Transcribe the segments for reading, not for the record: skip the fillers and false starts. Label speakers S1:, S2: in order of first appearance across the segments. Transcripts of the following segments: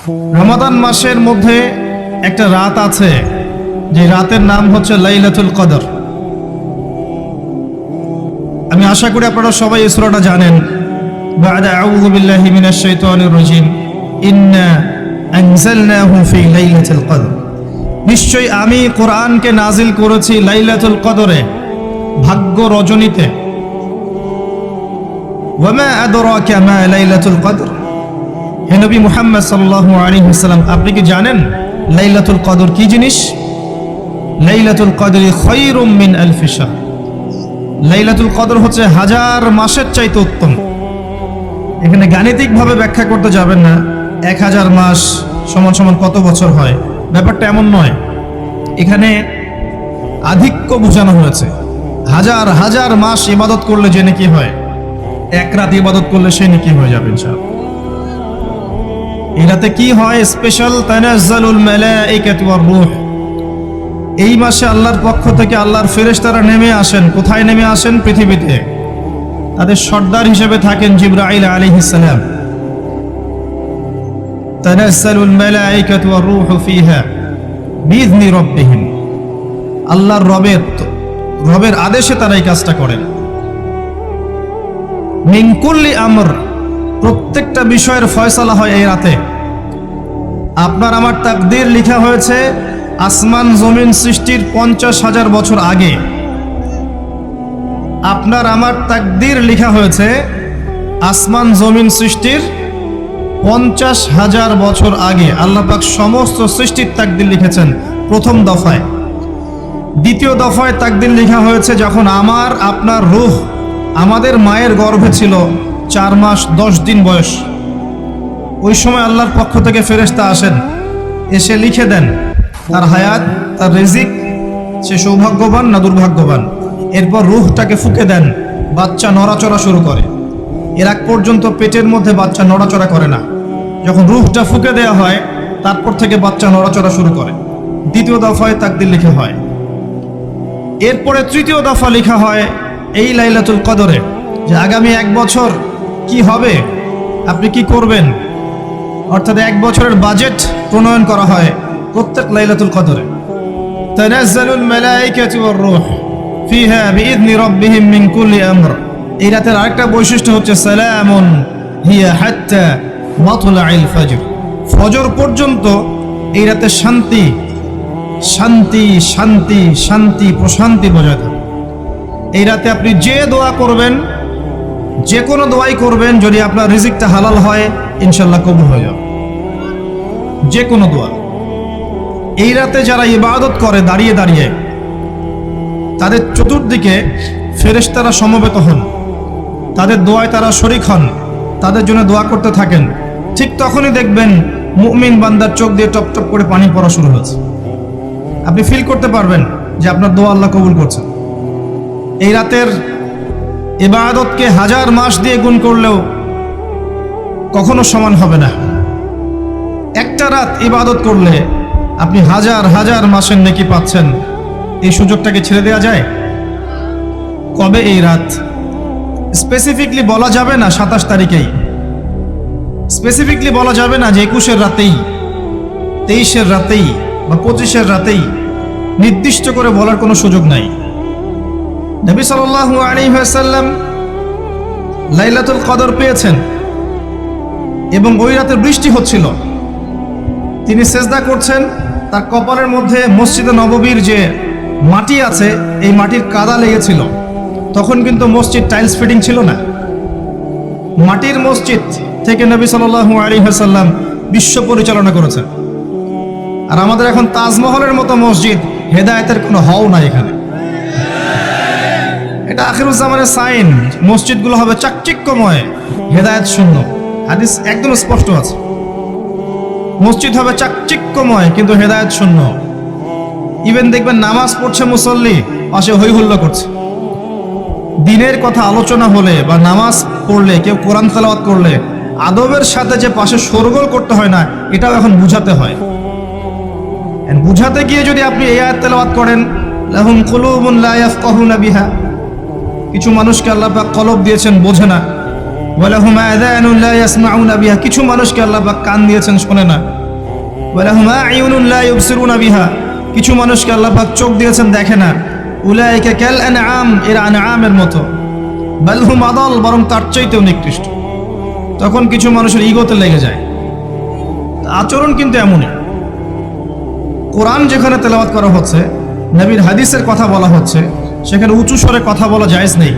S1: রমাদান মাসের মধ্যে একটা রাত আছে, যে রাতের নাম হচ্ছে লাইলাতুল কদর। আমি আশা করি আপনারা সবাই এই সূরাটা জানেন। বা'দা আউযু বিল্লাহি মিনাশ শাইতানির রাজীম, ইন্না আনজালনাহু ফি লাইলাতুল কদর। নিশ্চয়ই আমি কোরআনকে নাজিল করেছি লাইলাতুল কদরে, ভাগ্য রজনীতে। ওয়া মা আদরাকা মা লাইলাতুল কদর। হে নবী মুহাম্মদ সাল্লাল্লাহু আলাইহি ওয়াসাল্লাম, আপনি কি জানেন লাইলাতুল কদর কি জিনিস? লাইলাতুল কদরি খায়রুম মিন আলফি শাহর। লাইলাতুল কদর হচ্ছে হাজার মাসের চাইতে উত্তম। এখানে গাণিতিকভাবে ব্যাখ্যা করতে যাবেন না 1000 মাস সমান সমান কত বছর হয়, ব্যাপারটা এমন নয়। এখানে আধিক্য বোঝানো হয়েছে। হাজার হাজার মাস ইবাদত করলে যে নেকি হয়, এক রাত ইবাদত করলে সে নেকি হয়ে যাবে ইনশাআল্লাহ। এই রাতে কি হয়? স্পেশাল তানাজ্জালুল মালাইকাতু ওয়ার রূহ। এই মাসে আল্লাহর পক্ষ থেকে আল্লাহর ফেরেশতারা নেমে আসেন। কোথায় নেমে আসেন? পৃথিবীতে। তাদের সর্দার হিসেবে থাকেন জিবরাইল আলাইহিস সালাম। তানাজ্জালুল মালাইকাতু ওয়ার রূহু ফিহা বিইذনি রাব্বিহিম। আল্লাহর রবের আদেশে তারা এই কাজটা করেন। মিন কুল্লি আমর, প্রত্যেকটা বিষয়ের ফয়সালা হয় এই রাতে। আপনার আমার তাকদীর লেখা হয়েছে আসমান জমিন সৃষ্টির 50,000 বছর আগে। আপনার আমার তাকদীর লেখা হয়েছে আসমান জমিন সৃষ্টির 50,000 বছর আগে। আল্লাহ পাক সমস্ত সৃষ্টির তাকদীর লিখেছেন প্রথম দফায়। দ্বিতীয় দফায় তাকদীর লেখা হয়েছে যখন আমার আপনার রূহ আমাদের মায়ের গর্ভে ছিল 4 মাস 10 দিন বয়স। ওই সময় আল্লাহর পক্ষ থেকে ফেরেশতা আসেন, এসে লিখে দেন তার হায়াত, তার রিজিক, সে সৌভাগ্যবান না দুর্ভাগ্যবান। এরপর রূহটাকে ফুঁকে দেন, বাচ্চা নড়াচড়া শুরু করে। এর আগ পর্যন্ত পেটের মধ্যে বাচ্চা নড়াচড়া করে না। যখন রূহটা ফুঁকে দেওয়া হয়, তারপর থেকে বাচ্চা নড়াচড়া শুরু করে। দ্বিতীয় দফায় তাকদীর লেখা হয়। এরপরে তৃতীয় দফা লেখা হয় এই লাইলাতুল কদরে, যে আগামী 1 বছর কি হবে, আপনি কি করবেন। অর্থাৎ 1 বছরের বাজেট প্রণয়ন করা হয় প্রত্যেক লাইলাতুল কদরে। তানাজ্জালুল মালাইকাতু ওয়ার রূহ ফিহা বিইذনি রাব্বিহিম মিন কুল্লি আমর। এই রাতের আরেকটা বৈশিষ্ট্য হচ্ছে সালামুন হিয়া হাত্তা মাতলাইল ফজর। ফজর পর্যন্ত এই রাতে শান্তি শান্তি শান্তি শান্তি প্রশান্তি বজায় থাকে। এই রাতে আপনি যে দোয়া করবেন, যে কোনো দোয়াই করবেন, যদি আপনার রিজিকটা হালাল হয় ইনশাআল্লাহ কবুল হয়ে যাবে। যে কোনো দোয়া। এই রাতে যারা ইবাদত করে দাঁড়িয়ে দাঁড়িয়ে, তাদের চতুর্দিকে ফেরেশতারা সমবেত হন, তাদের দোয়ায় তারা শরীক হন, তাদের জন্য দোয়া করতে থাকেন। ঠিক তখনই দেখবেন মুমিন বান্দার চোখ দিয়ে টপ টপ করে পানি পড়া শুরু হয়েছে। আপনি ফিল করতে পারবেন যে আপনার দোয়া আল্লাহ কবুল করছেন। এই রাতের ইবাদতকে 1000 মাস দিয়ে গুণ করলেও কখনো সমান হবে না। একটা রাত ইবাদত করলে আপনি হাজার হাজার মাসের নেকি পাচ্ছেন। এই সুযোগটাকে ছেড়ে দেওয়া যায়? কবে এই রাত স্পেসিফিকলি বলা যাবে না 27 তারিখেই, স্পেসিফিকলি বলা যাবে না যে 21-এর রাতেই, 23-এর রাতেই বা 25-এর রাতেই। নির্দিষ্ট করে বলার কোনো সুযোগ নাই। নবী সাল্লাল্লাহু আলাইহি ওয়াসাল্লাম লাইলাতুল কদর পেয়েছেন এবং ওই রাতে বৃষ্টি হচ্ছিল। তিনি সেজদা করছেন, তার কপালের মধ্যে মসজিদে নববীর যে মাটি আছে এই মাটির কাদা লেগেছিল। তখন কিন্তু মসজিদ টাইলস ফিটিং ছিল না। মাটির মসজিদ থেকে নবী সাল্লাল্লাহু আলাইহি ওয়াসাল্লাম বিশ্ব পরিচালনা করেছেন। আর আমাদের এখন তাজমহলের মতো মসজিদ, হেদায়েতের কোনো হও নাই এখানে। এটা আখিরুজ্জামানের সাইন। মসজিদগুলো হবে চাকচিক্যময়, হেদায়েত শূন্য। হাদিস একদম স্পষ্ট আছে, মসজিদ হবে চাকচিক্যময় কিন্তু হেদায়েত শূন্য। ইভেন দেখবেন নামাজ পড়ছে মুসল্লি, পাশে হই হুল্লা করছে। দিনের কথা আলোচনা হলে বা নামাজ পড়লে, কেউ কোরআন তেলাওয়াত করলে আদবের সাথে যে পাশে শোরগোল করতে হয় না, এটাও এখন বুঝাতে হয়। বুঝাতে গিয়ে যদি আপনি এই আয়াত তেলাওয়াত করেন, লাহুম কুলুবুন লা ইয়াফকাহুনা বিহা, কিছু মানুষকে আল্লাহ পাক কলব দিয়েছেন, বোঝে না। ওয়ালাহুম আযানুন লা ইয়াসমাউনা বিহা, কিছু মানুষকে আল্লাহ পাক কান দিয়েছেন, শোনে না। ওয়ালাহুম আ'য়ুনুন লা ইউবসিরুনা বিহা, কিছু মানুষকে আল্লাহ পাক চোখ দিয়েছেন, দেখে না। উলাইকা কাল আনআম, এরা আনআমের মতো। বাল হুম আদাল, বরং তার চাইতেও নিকৃষ্ট। তখন কিছু মানুষের ইগোতে লেগে যায়। আচরণ কিন্তু এমনই। কোরআন যেখানে তেলাওয়াত করা হচ্ছে, নবীর হাদিসের কথা বলা হচ্ছে, সেখানে উঁচু স্বরে কথা বলা জায়েজ নেই।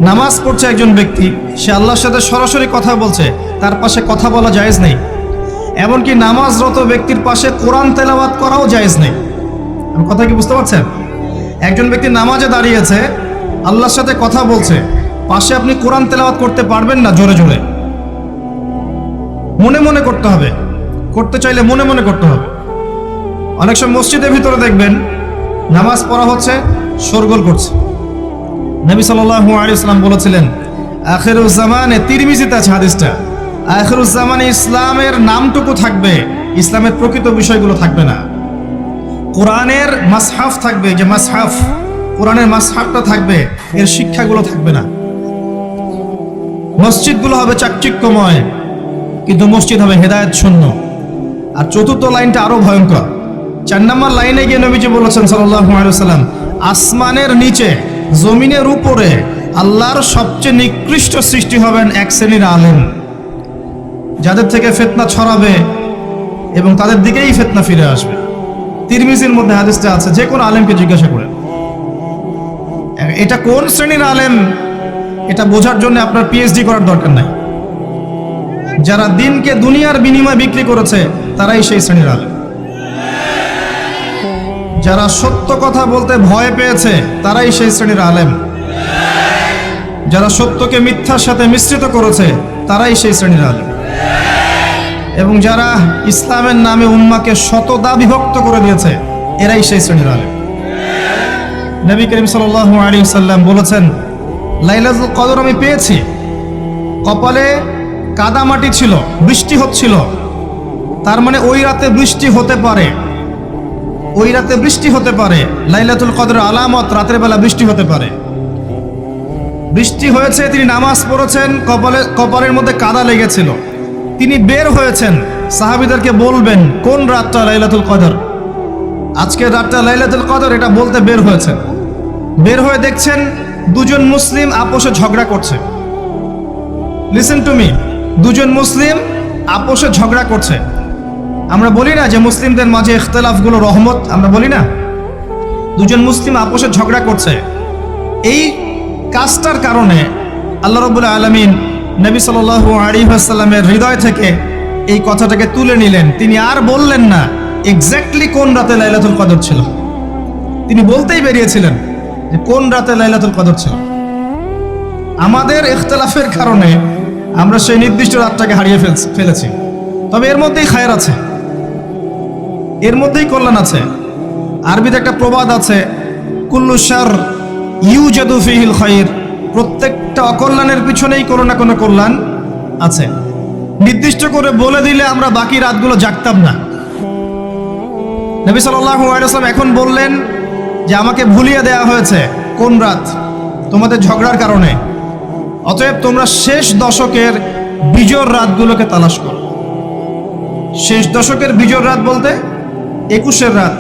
S1: নামাজ পড়ছে একজন ব্যক্তি, সে আল্লাহর সাথে সরাসরি কথা বলছে, তার পাশে কথা বলা জায়েজ নেই। এমনকি নামাজরত ব্যক্তির পাশে কোরআন তেলাওয়াত করাও জায়েজ নেই। আমার কথা কি বুঝতে পারছেন? একজন ব্যক্তি নামাজে দাঁড়িয়েছে, আল্লাহর সাথে কথা বলছে, পাশে আপনি কোরআন তেলাওয়াত করতে পারবেন না জোরে জোরে। মনে মনে করতে হবে, করতে চাইলে মনে মনে করতে হবে। অনেক সময় মসজিদের ভিতরে দেখবেন নামাজ পড়া হচ্ছে, শোরগোল করছে। নবী সাল্লাল্লাহু আলাইহি ওয়াসাল্লাম বলেছিলেন, আখিরুজ জামানে, তিরমিজিতে আছে হাদিসটা, আখিরুজ জামানে ইসলামের নামটুকু থাকবে, ইসলামের প্রকৃত বিষয়গুলো থাকবে না। কোরআনের মাসহাফ থাকবে, যে মাসহাফ, কোরআনের মাসহাফটা থাকবে, এর শিক্ষাগুলো থাকবে না। মসজিদগুলো হবে চাকচিক্যময়, কিন্তু মসজিদ হবে হেদায়েত শূন্য। আর চতুর্থ লাইনটা আরো ভয়ঙ্কর। 4 নম্বর লাইনে গিয়ে নবীজি বলেছেন সাল্লাল্লাহু আলাইহি ওয়াসাল্লাম, আসমানের নিচে, জমিনের উপরে আল্লাহর সবচেয়ে নিকৃষ্ট সৃষ্টি হবেন এক শ্রেণীর আলেম, যাদের থেকে ফিতনা ছড়াবে এবং তাদের দিকেই ফিতনা ফিরে আসবে। তিরমিজির মধ্যে হাদিসটা আছে, যে কোনো আলেমকে জিজ্ঞাসা করেন এটা কোন শ্রেণীর আলেম, এটা বোঝার জন্য আপনার পিএইচডি করার দরকার নাই। যারা দিনকে দুনিয়ার বিনিময়ে বিক্রি করেছে, তারাই সেই শ্রেণীর আলেম। যারা সত্য কথা বলতে ভয় পেয়েছে, তারাই সেই শ্রেণীর আলেম। যারা সত্যকে মিথ্যার সাথে মিশ্রিত করেছে, তারাই সেই শ্রেণীর আলেম। এবং যারা ইসলামের নামে উম্মাকে শতদা বিভক্ত করে দিয়েছে, এরাই সেই শ্রেণীর আলেম। নবী করিম সাল্লাল্লাহু আলাইহি ওয়াসাল্লাম বলেছেন, লাইলাতুল কদর আমি পেয়েছি, কপালে কাদা মাটি ছিল, বৃষ্টি হচ্ছিল, তার মানে ওই রাতে বৃষ্টি হতে পারে, ওই রাতে বৃষ্টি হতে পারে। লাইলাতুল কদরের আলামত, রাতের বেলা বৃষ্টি হতে পারে। বৃষ্টি হয়েছে, তিনি নামাজ পড়েছেন, কপালের মধ্যে কাদা লেগেছিল, তিনি বের হয়েছেন, সাহাবীদেরকে বলবেন কোন রাতটা লাইলাতুল কদর, আজকের রাতটা লাইলাতুল কদর, এটা বলতে বের হয়েছেন। বের হয়ে দেখছেন দুজন মুসলিম আপোষে ঝগড়া করছে। লিসেন টু মি, দুজন মুসলিম আপোষে ঝগড়া করছে। আমরা বলি না যে মুসলিমদের মাঝে ইখতিলাফগুলো রহমত, আমরা বলি না? দুজন মুসলিম আপোষে ঝগড়া করছে, এই কাজটার কারণে আল্লাহ রাব্বুল আলামিন নবী সাল্লাল্লাহু আলাইহি ওয়াসাল্লামের হৃদয় থেকে এই কথাটাকে তুলে নিলেন। তিনি আর বললেন না এক্স্যাক্টলি কোন রাতে লাইলাতুল কদর ছিল, তিনি বলতেই বেরিয়েছিলেন যে কোন রাতে লাইলাতুল কদর ছিল। আমাদের ইখতিলাফের কারণে আমরা সেই নির্দিষ্ট রাতটাকে হারিয়ে ফেলেছি। তবে এর মধ্যেই খায়ের আছে, এর মধ্যেই কল্যাণ আছে। আরবিতে একটা প্রবাদ আছে, কুল্লু শার ইউজাদু ফিহিল খায়র, প্রত্যেকটা অকল্যাণের পিছনেই কোনো না কোনো কল্যাণ আছে। নির্দিষ্ট করে বলে দিলে আমরা বাকি রাতগুলো জাগতাম না। নবী সাল্লাল্লাহু আলাইহি ওয়াসাল্লাম এখন বললেন যে আমাকে ভুলিয়ে দেয়া হয়েছে কোন রাত, তোমাদের ঝগড়ার কারণে। অতএব তোমরা শেষ দশকের বিজোড় রাতগুলোকে তালাশ করো। শেষ দশকের বিজোড় রাত বলতে 21-এর রাত,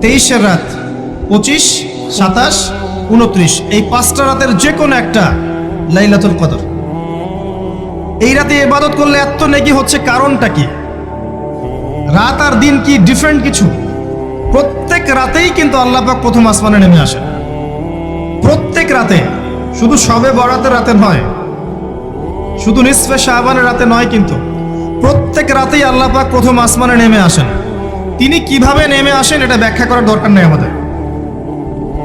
S1: 23-এর রাত, 25, 27, 29, এই 5টা রাতের যে কোনো একটা লাইলাতুল কদর। এই রাতে ইবাদত করলে এত নেকি হচ্ছে, কারণটা কি? রাত আর দিন কি ডিফারেন্ট কিছু? প্রত্যেক রাতেই কিন্তু আল্লাহ পাক প্রথম আসমানে নেমে আসেন, প্রত্যেক রাতে, শুধু শবে বরাতের রাতে নয়, শুধু নিসফে শাবানের রাতে নয়, কিন্তু প্রত্যেক রাতেই আল্লাহ পাক প্রথম আসমানে নেমে আসেন। তিনি কিভাবে নেমে আসেন এটা ব্যাখ্যা করার দরকার নেই আমাদের।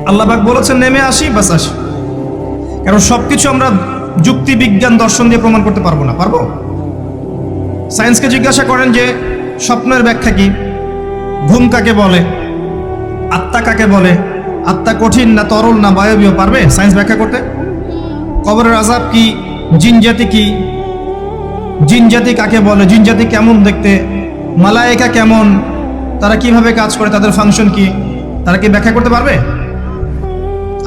S1: আল্লাহ পাক বলেছেন নেমে আসি, বাস আসি। কারণ সবকিছু আমরা যুক্তি, বিজ্ঞান, দর্শন দিয়ে প্রমাণ করতে পারবো না। পারবো? সায়েন্সকে জিজ্ঞাসা করেন যে স্বপ্নের ব্যাখ্যা কি, ঘুম কাকে বলে, আত্মা কাকে বলে, আত্মা কঠিন না তরল না বায়বীয়, পারবে সায়েন্স ব্যাখ্যা করতে? কবরের আযাব কি, জিন জাতি কি, জিন জাতি কাকে বলে, জিন জাতি কেমন দেখতে, মালায়েকা কেমন, তারা কিভাবে কাজ করে, তাদের ফাংশন কি, তারা কি ব্যাখ্যা করতে পারবে?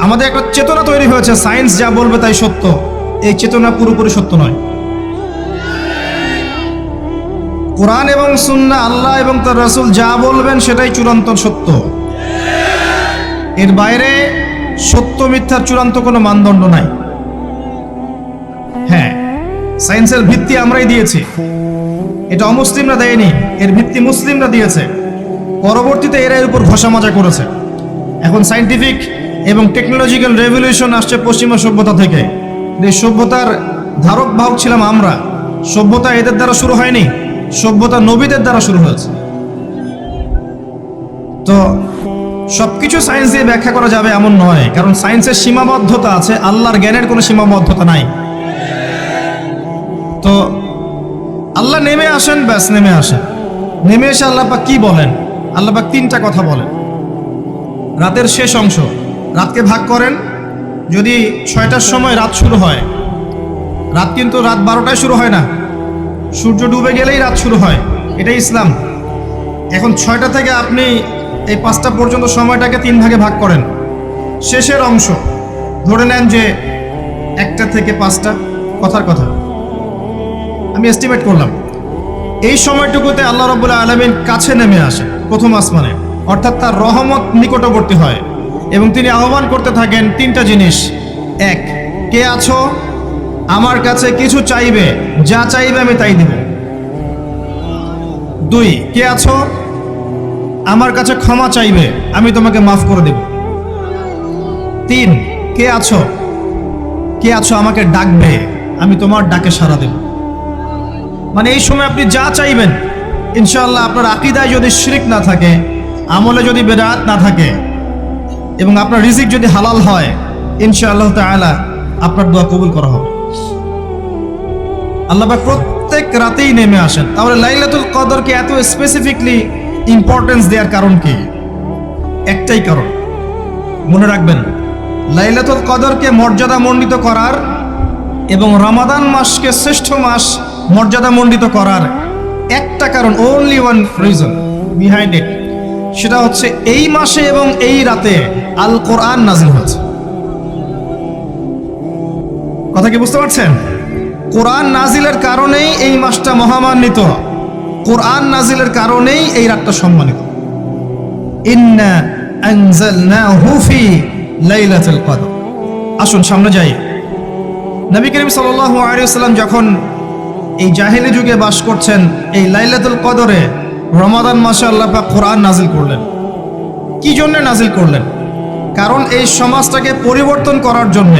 S1: আমাদের একটা চেতনা তৈরি হয়েছে, সায়েন্স যা বলবে তাই সত্য, এই চেতনা পুরোপুরি সত্য নয়। কোরআন এবং সুন্নাহ, আল্লাহ এবং তার রাসূল যা বলবেন সেটাই চূড়ান্ত সত্য। এর বাইরে সত্য মিথ্যার চূড়ান্ত কোনো মানদণ্ড নাই। হ্যাঁ, সায়েন্সের ভিত্তি আমরাই দিয়েছি, এটা অমুসলিমরা দেয়নি, এর ভিত্তি মুসলিমরা দিয়েছে। পরবর্তীতে এরা এর উপর ঘষা মাজা করেছে। এখন সায়েন্টিফিক এবং টেকনোলজিক্যাল রেভলিউশন আসছে পশ্চিমা সভ্যতা থেকে। এই সভ্যতার ধারক বাহক ছিলাম আমরা। সভ্যতা এদের দ্বারা শুরু হয়নি, সভ্যতা নবীদের দ্বারা শুরু হয়েছে। তো সবকিছু সায়েন্স দিয়ে ব্যাখ্যা করা যাবে এমন নয়, কারণ সায়েন্সের সীমাবদ্ধতা আছে, আল্লাহর জ্ঞানের কোনো সীমাবদ্ধতা নাই। তো আল্লাহ নেমে আসেন, ব্যাস নেমে আসেন। নেমে এসে আল্লাহ পাক কি বলেন? আল্লাহ পাক তিনটা কথা বলেন। রাতের শেষ অংশ, রাতকে ভাগ করেন। যদি 6টার সময় রাত শুরু হয়, রাত কিন্তু রাত 12টায় শুরু হয় না, সূর্য ডুবে গেলেই রাত শুরু হয়, এটাই ইসলাম। এখন 6টা থেকে আপনি এই 5টা পর্যন্ত সময়টাকে 3 ভাগে ভাগ করেন। শেষের অংশ ধরে নেন যে 1টা থেকে 5টা, কথার কথা আমি এস্টিমেট করলাম, এই সময়টুকুতে আল্লাহ রাব্বুল আলামিন কাছে নেমে আসে প্রথম আসমানে, অর্থাৎ তার রহমত নিকটবর্তী হয় এবং তিনি আহ্বান করতে থাকেন 3টা জিনিস। 1, কে আছো? আমার কাছে কিছু চাইবে, যা চাইবে আমি তাই দিব। 2, কে আছো? আমার কাছে ক্ষমা চাইবে, আমি তোমাকে মাফ করে দেব। 3, কে আছো? কে আছো আমাকে ডাকবে, আমি তোমার ডাকে সাড়া দেব। মানে এই সময় আপনি যা চাইবেন, ইনশাআল্লাহ আপনার আকীদায় যদি শিরক না থাকে, আমলে যদি বেদাত না থাকে এবং আপনার রিজিক যদি হালাল হয়, ইনশাআল্লাহ তাআলা আপনার দোয়া কবুল করা হবে। আল্লাহ পাক প্রত্যেক রাতেই নেমে আসেন। তাহলে লাইলাতুল কদরকে এত স্পেসিফিকলি ইম্পর্টেন্স দেওয়ার কারণ কি? একটাই কারণ, মনে রাখবেন, লাইলাতুল কদরকে মর্যাদামণ্ডিত করার এবং রমাদান মাসকে শ্রেষ্ঠ মাস মর্যাদামণ্ডিত করার একটা কারণ, only one reason behind it, সেটা হচ্ছে এই মাসে এবং এই রাতে আল কোরআন নাজিল হয়েছে। কথা কি বুঝতে পারছেন? কোরআন নাজিলের কারণেই এই মাসটা মহামান্বিত, কোরআন নাজিলের কারণেই এই রাতটা সম্মানিত। ইন্না আনজালনাহু ফি লাইলাতুল কদর। আসুন সামনে যাই। নবী করিম সাল্লাল্লাহু আলাইহি ওয়াসাল্লাম যখন এই জাহেলি যুগে বাস করছেন, এই লাইলাতুল কদরে রমাদান মাসে আল্লাহ পাক কোরআন নাজিল করলেন। কি জন্য নাজিল করলেন? কারণ এই সমাজটাকে পরিবর্তন করার জন্য,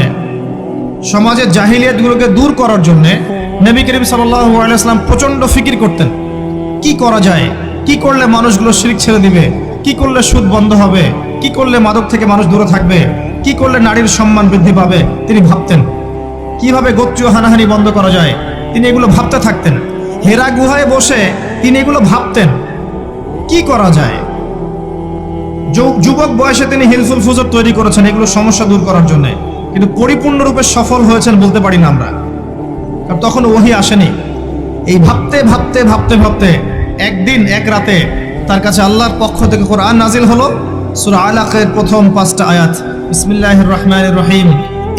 S1: সমাজের জাহিলিয়াতগুলোকে দূর করার জন্য নবী করিম সাল্লাল্লাহু আলাইহি ওয়াসাল্লাম প্রচন্ড ফিকির করতেন। কি করা যায়, কি করলে মানুষগুলো শিরক ছেড়ে দিবে, কি করলে সুদ বন্ধ হবে, কি করলে মাদক থেকে মানুষ দূরে থাকবে, কি করলে নারীর সম্মান বৃদ্ধি পাবে। তিনি ভাবতেন কিভাবে গোত্রীয় হানাহানি বন্ধ করা যায়, তিনি এগুলো ভাবতে থাকতেন। হেরা গুহায় বসে তিনি এগুলো ভাবতেন কি করা যায়। যুবক বয়সে তিনি হিলফুল ফুজুর তৈরি করেছেন এগুলো সমস্যা দূর করার জন্য, কিন্তু পরিপূর্ণরূপে সফল হয়েছেন বলতে পারি না আমরা, কারণ তখন ওহী আসেনি। এই ভাবতে ভাবতে ভাবতে ভাবতে একদিন এক রাতে তার কাছে আল্লাহর পক্ষ থেকে কোরআন নাজিল হলো। সূরা আলাকের প্রথম 5টা আয়াত, বিসমিল্লাহির রহমানির রহিম,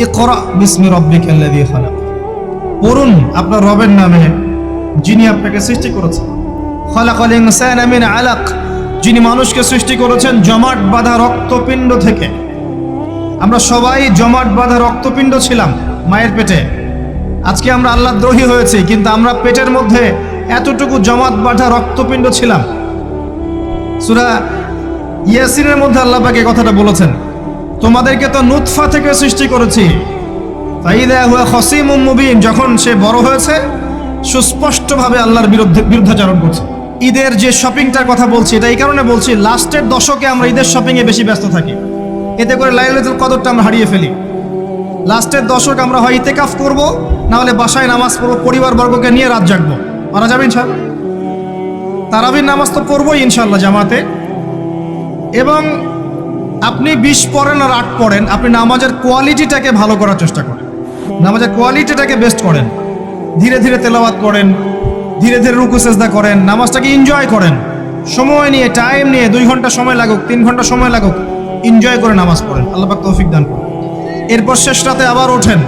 S1: ইকরা বিসমি রাব্বিকাল্লাযী খালাক। পড়ুন আপনার রবের নামে, যিনি আপনাকে সৃষ্টি করেছেন। খালাকাল ইনসানা মিন আলাক, যিনি মানুষকে সৃষ্টি করেছেন জমাট বাঁধা রক্তপিণ্ড থেকে। আমরা সবাই জমাট বাঁধা রক্তপিণ্ড ছিলাম মায়ের পেটে। আজকে আমরা আল্লাহ দ্রোহী হয়েছি, কিন্তু আমরা পেটের মধ্যে এতটুকু জমাট বাঁধা রক্তপিণ্ড ছিলাম। সূরা ইয়াসিনের মধ্যে আল্লাহ পাক এই কথাটা বলেছেন, তোমাদেরকে তো নুতফা থেকে সৃষ্টি করেছি, ফাইদা হুয়া খসিমুম মুবিন, যখন সে বড় হয়েছে সুস্পষ্টভাবে আল্লাহর বিরুদ্ধাচরণ করছে। ঈদের যে শপিংটার কথা বলছি, এটা এই কারণে বলছি, লাস্টের দশকে আমরা ঈদের শপিংয়ে বেশি ব্যস্ত থাকি, এতে করে লাইলাতুল কদরটা আমরা হারিয়ে ফেলি। লাস্টের দশক আমরা হয় ইতেকাফ করব, না হলে বাসায় নামাজ পড়বো, পরিবারবর্গকে নিয়ে রাত জাগবো। মারা যাবে ইনশাআল্লাহ। তারাবির নামাজ তো পড়বোই ইনশাআল্লাহ জামাতে। এবং আপনি 20 পড়েন আর 8 পড়েন, আপনি নামাজের কোয়ালিটিটাকে ভালো করার চেষ্টা করেন, নামাজের কোয়ালিটিটাকে বেস্ট করেন। ধীরে ধীরে তেলাওয়াত করেন, ধীরে ধীরে রুকু সেজদা করেন, নামাজটাকে এনজয় করেন, সময় নিয়ে, টাইম নিয়ে, 2 ঘন্টা সময় লাগুক, 3 ঘন্টা সময় লাগুক, এনজয় করে নামাজ পড়েন। আল্লাহ পাক তৌফিক দান করুন। এরপর শেষ রাতে আবার ওঠেন,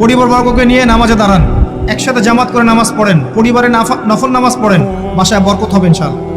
S1: পরিবারবর্গকে নিয়ে নামাজে দাঁড়ান, একসাথে জামাত করে নামাজ পড়েন, পরিবারে নফল নামাজ পড়েন, বাসায় বরকত হবে ইনশাআল্লাহ।